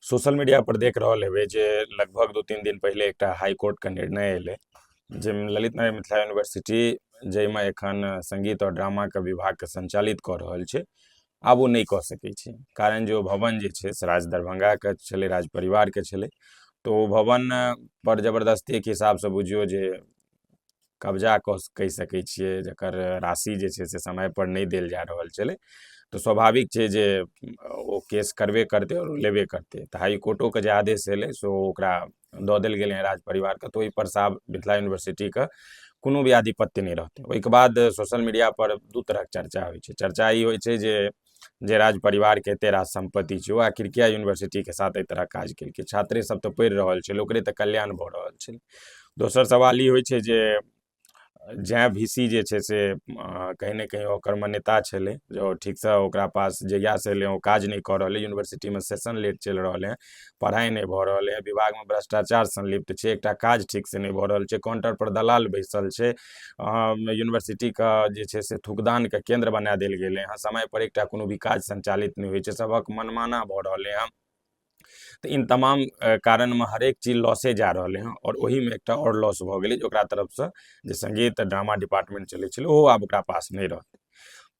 Social media पर देख रहल हेबै जे लगभग 2-3 दिन पहिले एकटा हाई कोर्ट के निर्णय एलै जाहिमे ललित नारायण मिथिला यूनिवर्सिटी जाहिमे एखन संगीत और ड्रामा के विभाग के संचालित कऽ रहल छै, आब ओ नहि कऽ सकै छै। कारण जे ओ भवन जे छै से राज दरभंगा के छलै, राज परिवार के छलै, तो ओ भवन पर जबरदस्ती एक हिसाब से बुझियौ जे कब्जा कहि सकै छियै, जकर राशि जे छै से समय पर नहीं देल जा रहल छलै। तो स्वाभाविक छै जे ओ केस करबे करतै और लेबे करतै। तऽ हाई कोर्टो के जे आदेश एलै सो ओकरा दऽ देल गेलै हैं राज परिवार के, तो ओहिपर से आब मिथिला यूनिवर्सिटी के कोनो भी आधिपत्य नहीं रहतै। ओहिके बाद सोशल मीडिया पर दू तरह के चर्चा होइ छै। चर्चा ई होइ छै जे राज परिवार के एते राज संपत्ति छै, ओ आखिर किया यूनिवर्सिटी के साथ एहि तरह काज केलकै। छात्रे सब तऽ पढ़ि रहल छलै, ओकरे तऽ कल्याण भऽ रहल छलै। दोसर सवाल ई होइ छै जे जै VC जे छै से कहीं ना कहीं ओकर मान्यता छलै जो ठीकसँ ओकरा पास जहियासँ एलै ओ काज नहीं कऽ रहल है, यूनिवर्सिटीमे सेशन लेट चलि रहल है, पढ़ाई नहीं भऽ रहल है, विभागमे भ्रष्टाचार संलिप्त छै, एकटा काज ठीकसँ नहीं भऽ रहल छै, काउंटर पर दलाल बैसल छै, यूनिवर्सिटीके जे छै से थुकदानके केंद्र बना देल गेलै हँ, समय पर एकटा कोनो भी काज संचालित नहीं होइ छै, सबक मनमाना भऽ रहलै हँ। तो इन तमाम कारण में हरेक चीज लॉसे जा रहा है। और वही में एक और लॉस भ गेलै ओकरा तरफ से जे संगीत ड्रामा डिपार्टमेंट चलै छलै ओहो आब ओकरा पास नहीं रहतै।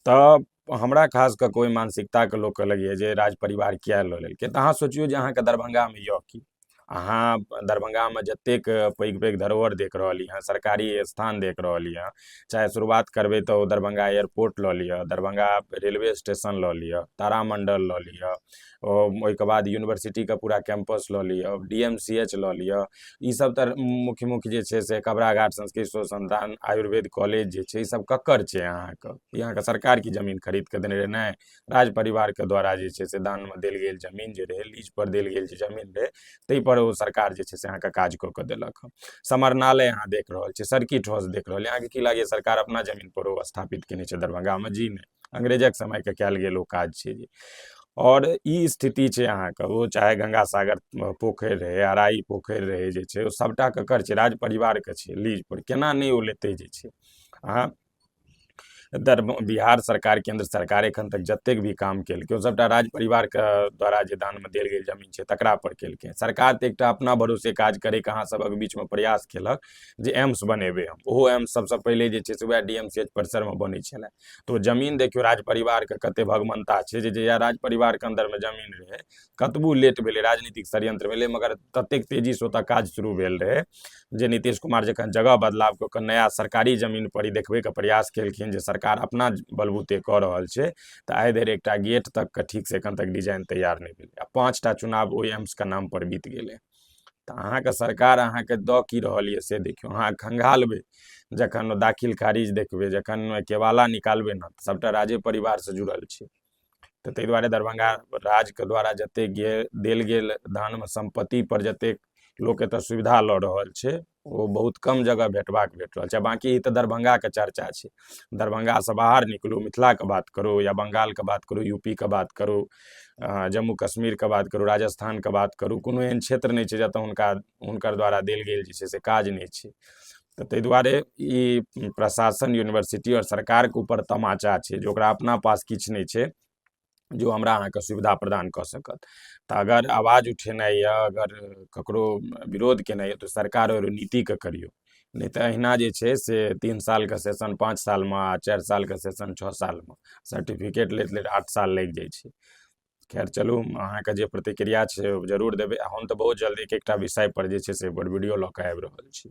तऽ हमरा खास कऽ कोई मानसिकता के लोग कहलक जे राज परिवार किया लऽ लेलकै। तऽ अहाँ सोचियौ जे अहाँके दरभंगामे यऽ की, अहाँ दरभंगामे जतेक पैघ पैघ धरोहर देख रहली हैं, सरकारी स्थान देख रहली हैं, चाहे शुरुआत करबै तऽ दरभंगा एयरपोर्ट लऽ लिअ, दरभंगा रेलवे स्टेशन लऽ लिअ, तारामंडल लऽ लिअ, ओहिके बाद यूनिवर्सिटीके पूरा कैंपस लऽ लिअ, DMCH लऽ लिअ, ई सब तऽ मुख्य मुख्य जे छै से कबराघाट संस्कृत संस्थान आयुर्वेद कॉलेज जे छै, ई सब ककर छै अहाँके? ई अहाँके सरकार की जमीन खरीद के देने रहै? नहीं, राज परिवार के द्वारा जे छै से दानमे देल गेल जमीन जे रहै, लीज पर देल गेल जे जमीन रहै, ताहि पर ओ सरकार जे छै से अहाँके काज कऽ के देलक हँ। समरनालय अहाँ देख रहल छियै, सर्किट हाउस देख रहल छियै, अहाँके की लागैए सरकार अपना जमीन पर ओ स्थापित केने छै दरभंगामे? जी नहीं, अंग्रेजक समय के कयल गेल ओ काज छै। और ई स्थिति छै अहाँके, ओ चाहे गंगा सागर पोखरि रहै, अराई पोखरि रहै जे छै, ओ सबटा ककर छै? राज परिवारके छै लीज पर। केना नहीं ओ लेतै जे छै? अहाँ बिहार सरकार, केंद्र सरकार एखन तक जतेक भी काम केलकै ओ सबटा राज परिवारके द्वारा जे दानमे देल गेल जमीन छै तकरा पर केलकै। सरकार तऽ एकटा अपना भरोसे काज करैके अहाँ सबक बीचमे प्रयास केलक जे एम्स बनेबै हम, ओहो एम्स सबसँ पहिले जे छै से वएह DMCH परिसरमे बनै छलै। तो जमीन देखियौ राज परिवारके कते भगमनता छै जे जहिया राज परिवारके अंदरमे जमीन रहै, कतबो लेट भेलै, राजनीतिक षड्यंत्र भेलै, मगर ततेक तेजीसँ ओतऽ काज शुरू भेल रहै जे नीतीश कुमार जखन जगह बदलाव कऽ कऽ नया सरकारी जमीन पर ही देखबैके प्रयास केलखिन जे सरकार अपना बलबूते कऽ रहल छै, तऽ आइ धरि एकटा गेट तक ठीकसँ एखन तक डिजाइन तैयार नहीं भेलै। 5टा चुनाव ओहि एम्सके नाम पर बीत गेलै। तऽ अहाँके सरकार अहाँके दऽ की रहल यऽ से देखियौ। अहाँ खंगालबै, जखन दाखिल खारिज देखबै, जखन केवाला निकालबै ने, सबटा राजे परिवार से जुड़ल छै। तऽ ताहि दुआरे दरभंगा राजके द्वारा जतेक देल गेल दानमे संपत्ति पर जतेक लोक एतऽ सुविधा लऽ रहल छै, ओ बहुत कम जगह भेट रहल छै। बाकी ई तऽ दरभंगाके चर्चा छै, दरभंगासँ बाहर निकलू, मिथिलाके बात करू या बंगालके बात करू, यूपीके बात करू, जम्मू कश्मीरके बात करू, राजस्थानके बात करू, कोनो एहन क्षेत्र नहीं छै जतऽ हुनकर द्वारा देल गेल जे छै से काज नहीं छै। तऽ ताहि दुआरे ई प्रशासन, यूनिवर्सिटी और सरकारके ऊपर तमाचा छै जे ओकरा अपना पास किछु नहीं छै जो हमरा अहाँके सुविधा प्रदान कऽ सकत। तऽ अगर आवाज उठेनाइ यऽ, अगर ककरो विरोध केनाइ यऽ, तऽ सरकार और नीतिके करियौ। नहीं तऽ अहिना जे छै से 3 सालके सेशन 5 सालमे, आ 4 सालके सेशन 6 सालमे, सर्टिफिकेट लैत लैत 8 साल लागि जाइ छै। खैर चलू, अहाँके जे प्रतिक्रिया छै जरूर देबै। हम तऽ बहुत जल्दी एक एकटा विषय पर जे छै से वीडियो लऽ कऽ आबि रहल छी।